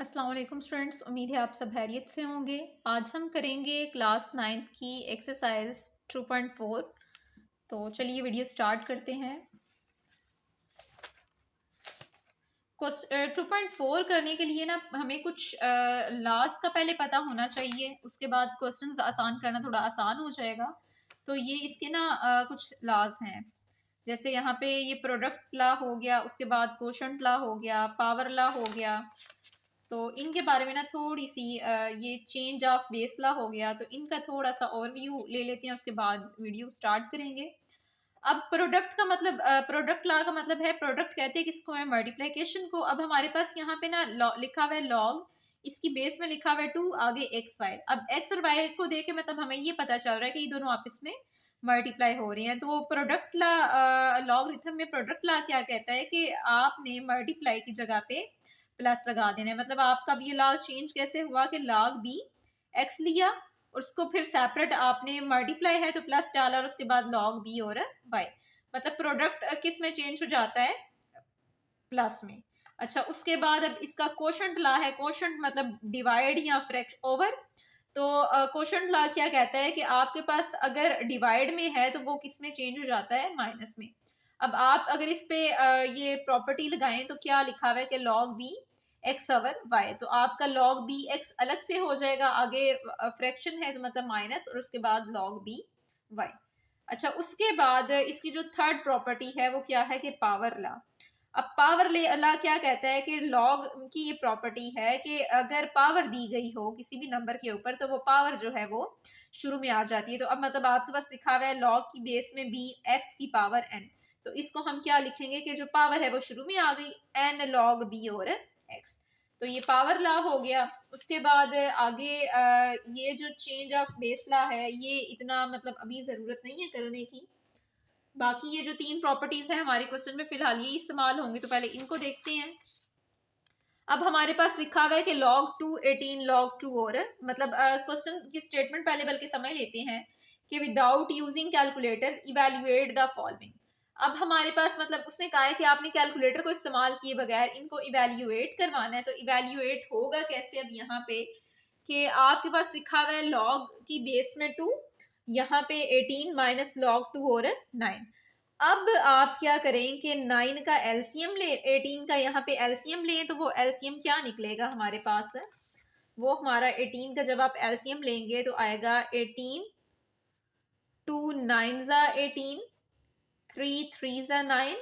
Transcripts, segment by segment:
अस्सलाम वालेकुम स्टूडेंट्स, उम्मीद है आप सब खैरियत से होंगे। आज हम करेंगे क्लास 9th की एक्सरसाइज 2.4। तो चलिए वीडियो स्टार्ट करते हैं। 2.4 करने के लिए ना हमें कुछ लॉज का पहले पता होना चाहिए, उसके बाद क्वेश्चंस आसान करना थोड़ा आसान हो जाएगा। तो ये इसके ना कुछ लॉज हैं, जैसे यहाँ पे ये प्रोडक्ट लॉ हो गया, उसके बाद कोशंट लॉ हो गया, पावर लॉ हो गया। तो इनके बारे में ना थोड़ी सी ये चेंज ऑफ बेस लॉ हो गया, तो इनका थोड़ा सा ओवरव्यू ले लेते हैं, उसके बाद वीडियो स्टार्ट करेंगे। अब प्रोडक्ट का मतलब, प्रोडक्ट लॉ का मतलब है, प्रोडक्ट कहते हैं किसको है, मल्टीप्लिकेशन को। अब हमारे पास यहाँ पे ना लिखा हुआ है लॉग, इसकी बेस में लिखा हुआ है 2, आगे एक्स वाई। अब एक्स और वाई को देके मतलब हमें ये पता चल रहा है कि ये दोनों आपस में मल्टीप्लाई हो रही हैं। तो प्रोडक्ट लॉ, लॉगरिथम में प्रोडक्ट लॉ क्या कहता है कि आपने मल्टीप्लाई की जगह पे प्लस लगा देना है। मतलब आपका भी ये लॉग चेंज कैसे हुआ कि लॉग बी एक्स लिया और उसको फिर सेपरेट आपने मल्टीप्लाई है तो प्लस डाला और उसके बाद लॉग बी और वाई। मतलब प्रोडक्ट किस में चेंज हो जाता है, प्लस में। अच्छा, उसके बाद अब इसका कोशंट लॉ है। कोशंट मतलब डिवाइड या फ्रैक्शन ओवर। तो कोशंट लॉ क्या कहता है कि आपके पास अगर डिवाइड में है तो वो किस में चेंज हो जाता है, माइनस में। अब आप अगर इस पे ये प्रॉपर्टी लगाएं तो क्या लिखा हुआ है कि log B X over Y. तो आपका लॉग बी एक्स अलग से हो जाएगा, आगे फ्रैक्शन है तो मतलब माइनस, और उसके बाद लॉग बी वाई। अच्छा, उसके बाद इसकी जो थर्ड प्रॉपर्टी है वो क्या है कि पावर लॉ। अब पावर ले अल्लाह क्या कहता है कि लॉग की ये प्रॉपर्टी है कि अगर पावर दी गई हो किसी भी नंबर के ऊपर तो वो पावर जो है वो शुरू में आ जाती है। तो अब मतलब आपके पास लिखा हुआ है लॉग की बेस में बी एक्स की पावर एन, तो इसको हम क्या लिखेंगे कि जो पावर है वो शुरू में आ गई, एन लॉग बी और एक्स। तो ये पावर लॉ हो गया। उसके बाद आगे ये जो चेंज ऑफ बेस लॉ है ये इतना मतलब अभी जरूरत नहीं है करने की। बाकी ये जो तीन प्रॉपर्टीज है हमारे क्वेश्चन में फिलहाल ये इस्तेमाल होंगे, तो पहले इनको देखते हैं। अब हमारे पास लिखा हुआ है कि log 2 18 log 2 और मतलब क्वेश्चन की स्टेटमेंट पहले बल्कि समझ लेते हैं कि without using calculator evaluate the following. अब हमारे पास मतलब उसने कहा है कि आपने कैलकुलेटर को इस्तेमाल किए बगैर इनको इवेल्युएट करवाना है। तो इवेल्युएट होगा कैसे, अब यहाँ पे कि आपके पास लिखा हुआ है log की बेस में 2, यहाँ पे 18 माइनस log 2 और 9। अब आप क्या करें कि 9 का एलसीएम ले, 18 का यहाँ पे एलसीएम लें, तो वो एलसीएम क्या निकलेगा हमारे पास, वो हमारा 18 का जब आप एलसीएम लेंगे तो आएगा 18, 2 9 ज़ा 18, 3 3 ज़ा 9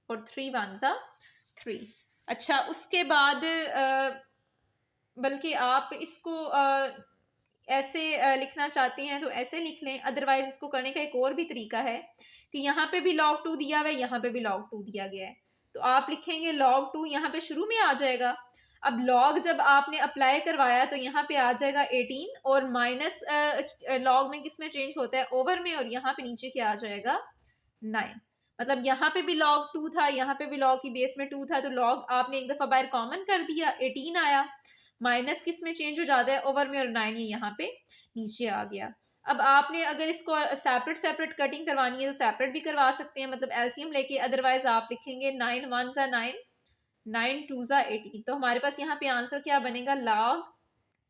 और 3 1 ज़ा 3। अच्छा, उसके बाद बल्कि आप इसको ऐसे लिखना चाहते हैं तो ऐसे लिख लें, अदरवाइज इसको करने का एक और भी तरीका है कि यहाँ पे भी log 2 दिया हुआ है, यहाँ पे भी log 2 दिया गया है। तो आप लिखेंगे log 2, यहाँ पे शुरू में आ जाएगा। अब log जब आपने अप्लाई करवाया तो यहाँ पे आ जाएगा 18 और माइनस log में किस में चेंज होता है, ओवर में, और यहाँ पे नीचे क्या आ जाएगा 9। मतलब यहाँ पे भी log 2 था, यहाँ पे भी log की बेस में 2 था, तो log आपने एक दफा बाहर कॉमन कर दिया, 18 आया। माइनस किस में चेंज हो जाता है, ओवर में, और 9 ये यहाँ पे नीचे आ गया। अब आपने अगर इसको सेपरेट सेपरेट कटिंग करवानी है तो सेपरेट भी करवा सकते हैं, मतलब एलसीएम लेके। अदरवाइज आप लिखेंगे 9 1 ज़ा 9, 9 2 ज़ा 18। तो हमारे पास यहाँ पे आंसर क्या बनेगा, log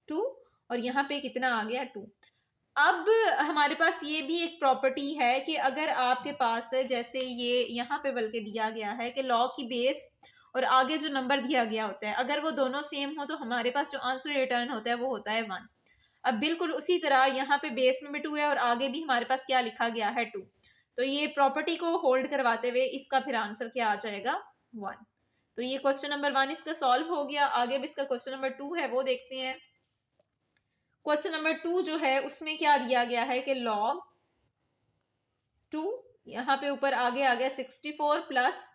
2, और यहाँ पे कितना आ गया 2। अब हमारे पास ये भी एक प्रॉपर्टी है कि अगर आपके पास जैसे ये यहाँ पे बल्कि दिया गया है कि log की बेस और आगे जो नंबर दिया गया होता है, अगर वो दोनों सेम हो तो हमारे पास जो आंसर रिटर्न होता है वो होता है 1। अब बिल्कुल उसी तरह यहाँ पे बेस में भी 2 है और आगे भी हमारे पास क्या लिखा गया है 2। तो ये प्रॉपर्टी को होल्ड करवाते हुए इसका फिर आंसर क्या आ जाएगा 1। तो ये क्वेश्चन नंबर 1 इसका सॉल्व हो गया। आगे भी इसका क्वेश्चन नंबर 2 है वो देखते हैं। क्वेश्चन नंबर 2 जो है उसमें क्या दिया गया है कि log 2, यहाँ पे ऊपर आगे आ गया 64 प्लस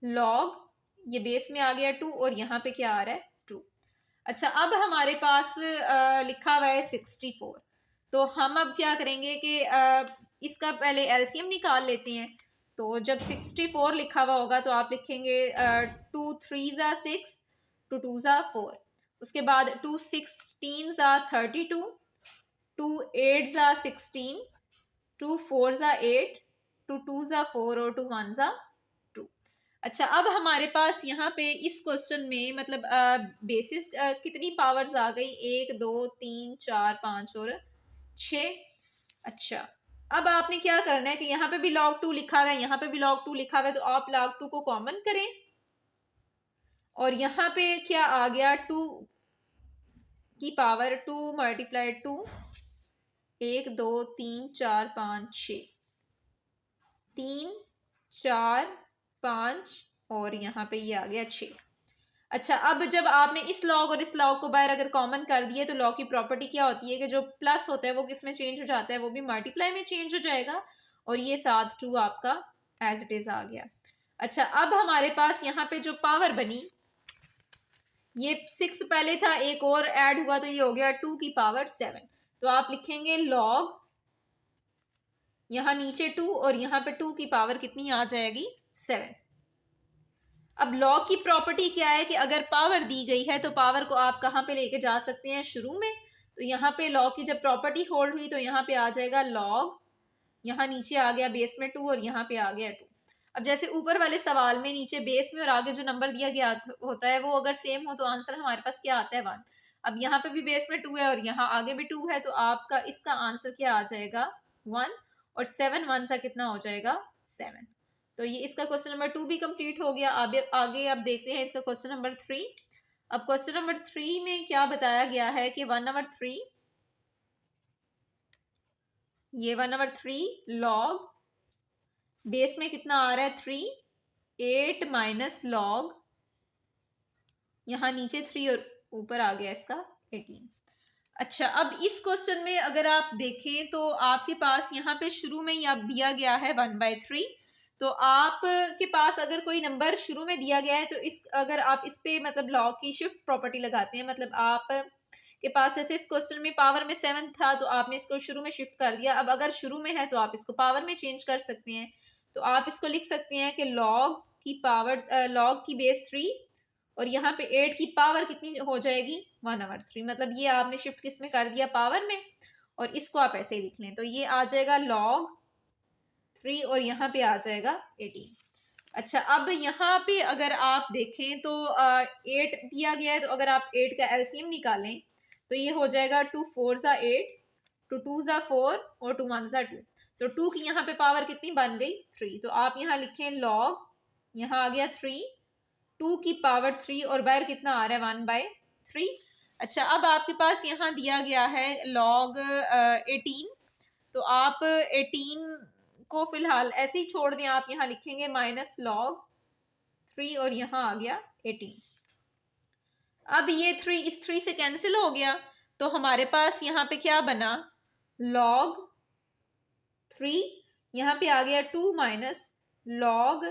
log, ये बेस में आ गया 2 और यहाँ पे क्या आ रहा है 2। अच्छा, अब हमारे पास लिखा हुआ है 64। तो हम अब क्या करेंगे कि इसका पहले एलसीएम निकाल लेते हैं। तो जब 64 लिखा हुआ होगा तो आप लिखेंगे 2 3 ज़ा 6, 2 2 ज़ा 4। उसके बाद 2 16 ज़ा 32, 2 8 ज़ा 16, 2 4 ज़ा 8, 2 2 ज़ा 4 और 2 1 ज़ा 2। अच्छा, अब हमारे पास यहाँ पे इस क्वेश्चन में मतलब बेसिस कितनी पावर्स आ गई, 1 2 3 4 5 और 6। अच्छा, अब आपने क्या करना है कि यहाँ पे भी log 2 लिखा हुआ है, यहाँ पे भी log 2 लिखा हुआ है, तो आप log 2 को कॉमन करें और यहाँ पे क्या आ गया, 2 की पावर 2 मल्टीप्लाइड 2, 1 2 3 4 5 6, 3 4 5 और यहाँ पे ये आ गया 6। अच्छा, अब जब आपने इस लॉग और इस लॉग को बाहर अगर कॉमन कर दिए तो लॉग की प्रॉपर्टी क्या होती है कि जो प्लस होता है वो किस में चेंज हो जाता है, वो भी मल्टीप्लाई में चेंज हो जाएगा और ये साथ 2 आपका एज इट इज आ गया। अच्छा, अब हमारे पास यहाँ पे जो पावर बनी, ये 6 पहले था, एक और ऐड हुआ तो ये हो गया 2 की पावर 7। तो आप लिखेंगे लॉग, यहाँ नीचे 2 और यहाँ पे 2 की पावर कितनी आ जाएगी, 7। अब लॉग की प्रॉपर्टी क्या है कि अगर पावर दी गई है तो पावर को आप कहाँ पे लेके जा सकते हैं, शुरू में। तो यहाँ पे लॉग की जब प्रॉपर्टी होल्ड हुई तो यहाँ पे आ जाएगा लॉग, यहाँ नीचे आ गया बेस में 2 और यहाँ पे आ गया 2। अब जैसे ऊपर वाले सवाल में नीचे बेस में और आगे जो नंबर दिया गया होता है वो अगर सेम हो तो आंसर हमारे पास क्या आता है, 1। अब यहाँ पे भी बेस में 2 है और यहाँ आगे भी 2 है, तो आपका इसका आंसर क्या आ जाएगा, 1। और 7 1 सा कितना हो जाएगा, 7। तो ये इसका क्वेश्चन नंबर 2 भी कंप्लीट हो गया। आगे अब देखते हैं इसका क्वेश्चन नंबर 3। अब क्वेश्चन नंबर 3 में क्या बताया गया है कि 1/3, ये 1/3 लॉग, बेस में कितना आ रहा है 3, 8 माइनस लॉग, यहाँ नीचे 3 और ऊपर आ गया इसका 18। अच्छा, अब इस क्वेश्चन में अगर आप देखें तो आपके पास यहाँ पे शुरू में ही आप दिया गया है 1/3। तो आप के पास अगर कोई नंबर शुरू में दिया गया है तो इस अगर आप इस पे मतलब लॉग की शिफ्ट प्रॉपर्टी लगाते हैं, मतलब आप के पास जैसे इस क्वेश्चन में पावर में 7 था तो आपने इसको शुरू में शिफ्ट कर दिया। अब अगर शुरू में है तो आप इसको पावर में चेंज कर सकते हैं। तो आप इसको लिख सकते हैं कि लॉग की पावर, लॉग की बेस 3 और यहाँ पे 8 की पावर कितनी हो जाएगी, 1/3। मतलब ये आपने शिफ्ट किस में कर दिया, पावर में। और इसको आप ऐसे ही लिख लें तो ये आ जाएगा log 3 और यहाँ पे आ जाएगा 18। अच्छा, अब यहाँ पे अगर आप देखें तो 8 दिया गया है, तो अगर आप 8 का एलसीएम निकालें तो ये हो जाएगा 2 4 ज़ा 8, 2 2 ज़ा 4 और 2 1 ज़ा 2। तो 2 की यहाँ पे पावर कितनी बन गई, 3। तो आप यहाँ लिखें log, यहाँ आ गया 3, 2 की पावर 3 और बाहर कितना आ रहा है, 1/3। अच्छा, अब आपके पास यहाँ दिया गया है log 18। तो आप 18 को फिलहाल ऐसे ही छोड़ दें, आप यहाँ लिखेंगे माइनस log 3 और यहाँ आ गया 18। अब ये 3 इस 3 से कैंसिल हो गया तो हमारे पास यहाँ पे क्या बना, log 3, यहाँ पे आ गया 2 माइनस log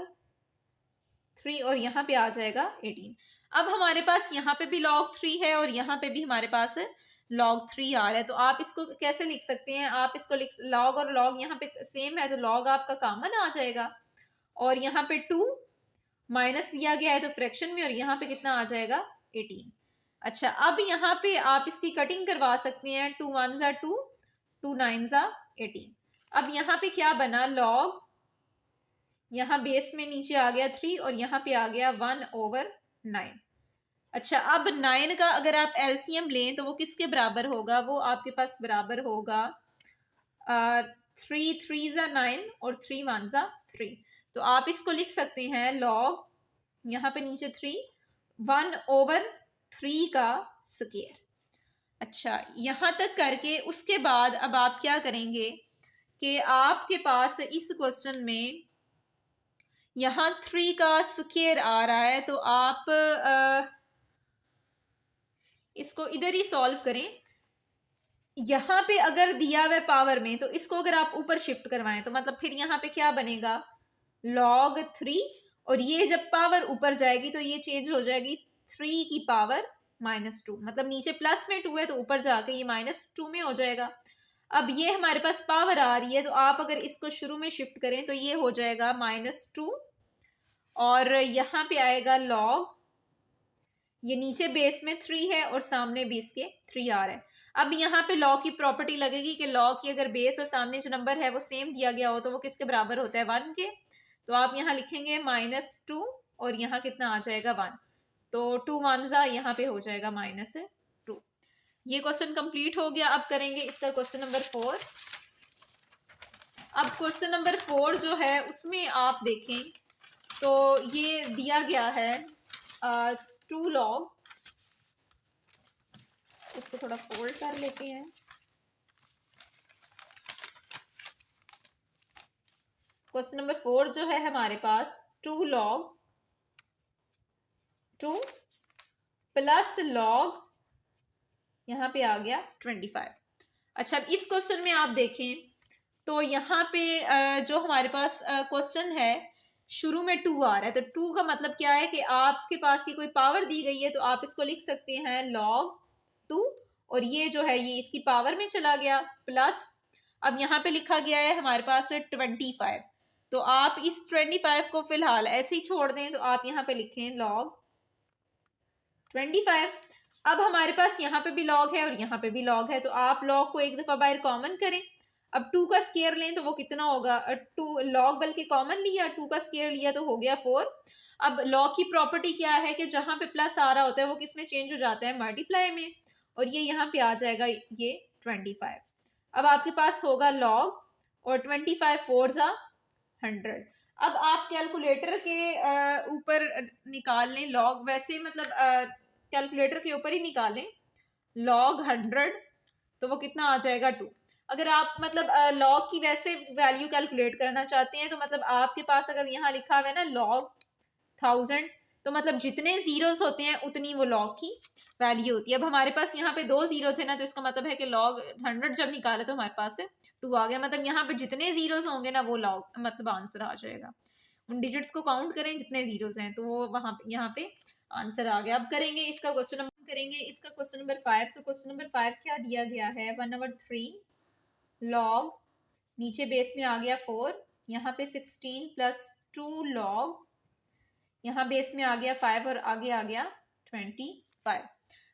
3 और यहाँ पे आ जाएगा 18। अब हमारे पास यहाँ पे भी log 3 है और यहाँ पे भी हमारे पास log 3 आ रहा है। तो आप इसको कैसे लिख सकते हैं, आप इसको लिख, log और log यहाँ पे सेम है तो log आपका कॉमन आ जाएगा और यहाँ पे 2 माइनस दिया गया है तो फ्रैक्शन में और यहाँ पे कितना आ जाएगा, 18। अच्छा, अब यहाँ पे आप इसकी कटिंग करवा सकते हैं, 2 1 ज़ा 2, 2 9 ज़ा 18। अब यहाँ पे क्या बना, log, यहाँ बेस में नीचे आ गया 3 और यहाँ पे आ गया 1/9। अच्छा, अब 9 का अगर आप एलसीएम लें तो वो किसके बराबर होगा, वो आपके पास बराबर होगा 3 3 ज़ा 9 और 3 1 ज़ा 3। तो आप इसको लिख सकते हैं log, यहाँ पे नीचे 3, 1/3 का स्क्वायर। अच्छा, यहाँ तक करके उसके बाद अब आप क्या करेंगे कि आपके पास इस क्वेश्चन में यहाँ 3 का स्क्वायर आ रहा है तो आप इसको इधर ही सॉल्व करें। यहाँ पे अगर दिया हुआ पावर में तो इसको अगर आप ऊपर शिफ्ट करवाएं तो मतलब फिर यहाँ पे क्या बनेगा, log 3 और ये जब पावर ऊपर जाएगी तो ये चेंज हो जाएगी 3 की पावर -2। मतलब नीचे प्लस में 2 है तो ऊपर जाके ये -2 में हो जाएगा। अब ये हमारे पास पावर आ रही है तो आप अगर इसको शुरू में शिफ्ट करें तो ये हो जाएगा -2 और यहाँ पे आएगा log, ये नीचे बेस में 3 है और सामने भी इसके 3 आ रहा है। अब यहाँ पे log की प्रॉपर्टी लगेगी कि log की अगर बेस और सामने जो नंबर है वो सेम दिया गया हो तो वो किसके बराबर होता है, 1 के। तो आप यहाँ लिखेंगे -2 और यहाँ कितना आ जाएगा 1, तो 2 1 यहाँ पे हो जाएगा -2। ये क्वेश्चन कंप्लीट हो गया। अब करेंगे इसका क्वेश्चन नंबर 4। अब क्वेश्चन नंबर 4 जो है उसमें आप देखें तो ये दिया गया है 2 log, इसको थोड़ा फोल्ड कर लेते हैं। क्वेश्चन नंबर 4 जो है हमारे पास 2 log 2 प्लस log यहाँ पे आ गया 25। अच्छा, अब इस क्वेश्चन में आप देखें तो यहाँ पे जो हमारे पास क्वेश्चन है शुरू में 2 आ रहा है, तो 2 का मतलब क्या है कि आपके पास ये कोई पावर दी गई है तो आप इसको लिख सकते हैं log 2, और ये जो है ये इसकी पावर में चला गया, प्लस अब यहाँ पे लिखा गया है हमारे पास 25, तो आप इस 25 को फिलहाल ऐसे ही छोड़ दें, तो आप यहाँ पे लिखें log 25। अब हमारे पास यहाँ पे भी log है और यहाँ पे भी log है, तो आप log को एक दफा बाहर कॉमन करें। अब 2 का स्केयर लें तो वो कितना होगा, 2 log बल्कि कॉमन लिया, 2 का स्केयर लिया तो हो गया 4। अब log की प्रॉपर्टी क्या है कि जहां पे प्लस आ रहा होता है वो किस में चेंज हो जाता है, मल्टीप्लाई में, और ये यहाँ पे आ जाएगा ये 25। अब आपके पास होगा log और 25 4 जा 100। अब आप कैलकुलेटर के ऊपर निकाल लें log, वैसे मतलब कैलकुलेटर के ऊपर ही निकालें log 100, तो वो कितना आ जाएगा 2। अगर आप मतलब log की वैसे वैल्यू कैलकुलेट करना चाहते हैं तो मतलब आपके पास अगर यहाँ लिखा हुआ है ना log 1000, तो मतलब जितने जीरोस होते हैं उतनी वो log की वैल्यू होती है। अब हमारे पास यहाँ पे 2 जीरो थे ना, तो इसका मतलब है कि log 100 जब निकाले तो हमारे पास 2 आ गया, मतलब यहाँ पे जितने जीरोस होंगे ना वो log मतलब आंसर आ जाएगा। उन डिजिट्स को काउंट करें जितने जीरोस हैं, तो वो वहां पे यहाँ पे आंसर आ गया। अब करेंगे इसका क्वेश्चन नंबर 5। तो क्वेश्चन नंबर 5 क्या दिया गया है, 1/3 log, नीचे बेस में आ गया 4, यहाँ पे 16 प्लस 2 log, यहाँ बेस में आ गया 5 और आगे आ गया 25।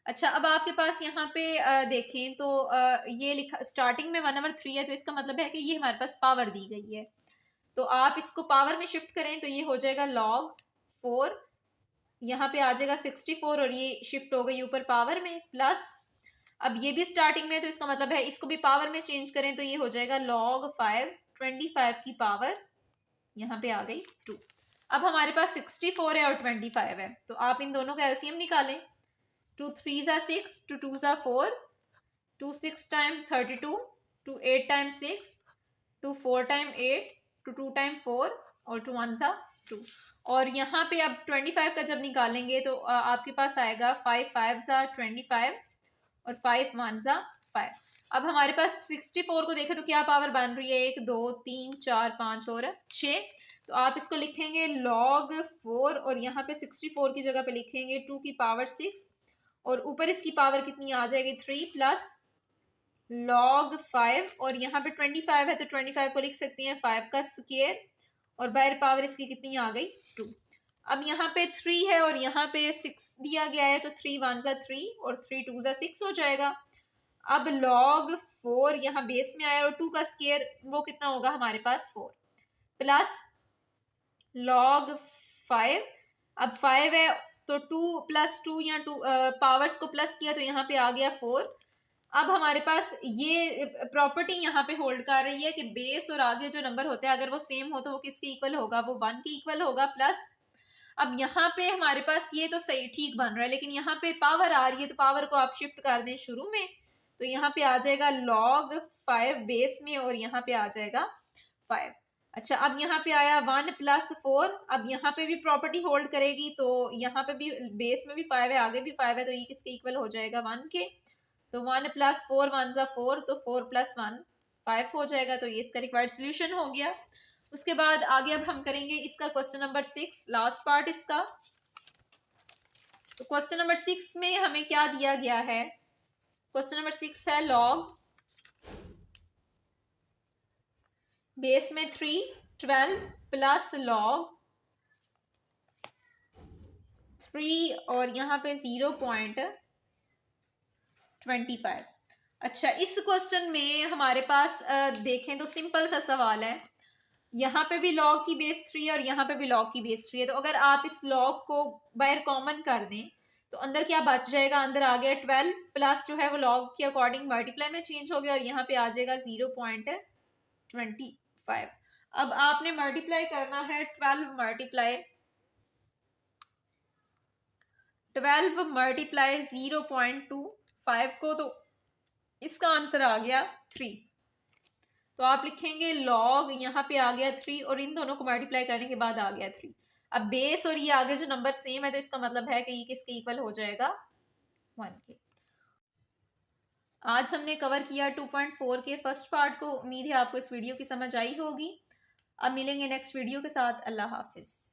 अच्छा, अब आपके पास यहाँ पे देखें तो ये लिखा स्टार्टिंग में 1/3 है, तो इसका मतलब है कि ये हमारे पास पावर दी गई है, तो आप इसको पावर में शिफ्ट करें तो ये हो जाएगा log 4, यहाँ पे आ जाएगा 64 और ये शिफ्ट हो गई ऊपर पावर में, प्लस अब ये भी स्टार्टिंग में है तो इसका मतलब है इसको भी पावर में चेंज करें तो ये हो जाएगा log 5, 25 की पावर यहाँ पे आ गई 2। अब हमारे पास 64 है और 25 है, तो आप इन दोनों का एलसीएम निकालें। 2 3 जा 6, 2 2 जा 4, 2 6 टाइम 32, 2 8 टाइम 6, 2 4 टाइम 8, 2 2 टाइम 4 और 2 1 जा 2। और यहाँ पे अब 25 का जब निकालेंगे तो आपके पास आएगा 5 5 जा 25 और 5 1 जा 5। अब हमारे पास 64 को देखें तो क्या पावर बन रही है, 1 2 3 4 5 और 6, तो आप इसको लिखेंगे log 4 और यहाँ पे 64 की जगह पे लिखेंगे 2 की पावर 6 और ऊपर इसकी पावर कितनी आ जाएगी 3 प्लस log 5 और यहाँ पे 25 है तो 25 को लिख सकते हैं 5 का स्क्वायर और बाहर पावर इसकी कितनी आ गई 2। अब यहाँ पे 3 है और यहाँ पे 6 दिया गया है, तो 3 1 जा 3 और 3 2 जा 6 हो जाएगा। अब log 4 यहाँ बेस में आया और 2 का स्क्वायर वो कितना होगा हमारे पास 4 प्लस log 5, अब 5 है तो 2 प्लस 2 या 2 पावर्स को प्लस किया तो यहाँ पे आ गया 4। अब हमारे पास ये प्रॉपर्टी यहाँ पे होल्ड कर रही है कि बेस और आगे जो नंबर होते हैं अगर वो सेम हो तो वो किसके इक्वल होगा, वो 1 के इक्वल होगा। प्लस अब यहाँ पे हमारे पास ये तो सही ठीक बन रहा है, लेकिन यहाँ पे पावर आ रही है तो पावर को आप शिफ्ट कर दें शुरू में, तो यहाँ पे आ जाएगा log 5 बेस में और यहाँ पे आ जाएगा 5। अच्छा, अब यहाँ पे आया 1 प्लस 4, अब यहाँ पे भी प्रॉपर्टी होल्ड करेगी, तो यहाँ पे भी बेस में भी 5 है आगे भी 5 है, तो ये किसके इक्वल हो जाएगा 1 के, तो 1 प्लस 4 1 जा 4, तो 4 प्लस 1 5 हो जाएगा, तो ये इसका रिक्वायर्ड सोल्यूशन हो गया। उसके बाद आगे अब हम करेंगे इसका क्वेश्चन नंबर 6, लास्ट पार्ट इसका। तो क्वेश्चन नंबर 6 में हमें क्या दिया गया है, क्वेश्चन नंबर 6 है log बेस में 3 12 प्लस log 3 और यहाँ पे 0.25। अच्छा, इस क्वेश्चन में हमारे पास देखें तो सिंपल सा सवाल है, यहाँ पे भी log की बेस 3 है और यहाँ पे भी log की बेस 3 है। तो अगर आप इस log को बाहर कॉमन कर दें तो अंदर क्या बच जाएगा, अंदर आ गया 12 प्लस जो है वो log के अकॉर्डिंग मल्टीप्लाई में चेंज हो गया और यहाँ पे आ जाएगा 0.25। अब आपने मल्टीप्लाई करना है 12 मल्टीप्लाई 0.25 को, तो इसका आंसर आ गया 3। तो आप लिखेंगे log, यहाँ पे आ गया 3 और इन दोनों को मल्टीप्लाई करने के बाद आ गया 3। अब बेस और ये आगे जो नंबर सेम है तो इसका मतलब है कि ये किसके इक्वल हो जाएगा, 1 के। आज हमने कवर किया 2.4 के फर्स्ट पार्ट को। उम्मीद है आपको इस वीडियो की समझ आई होगी। अब मिलेंगे नेक्स्ट वीडियो के साथ। अल्लाह हाफिज।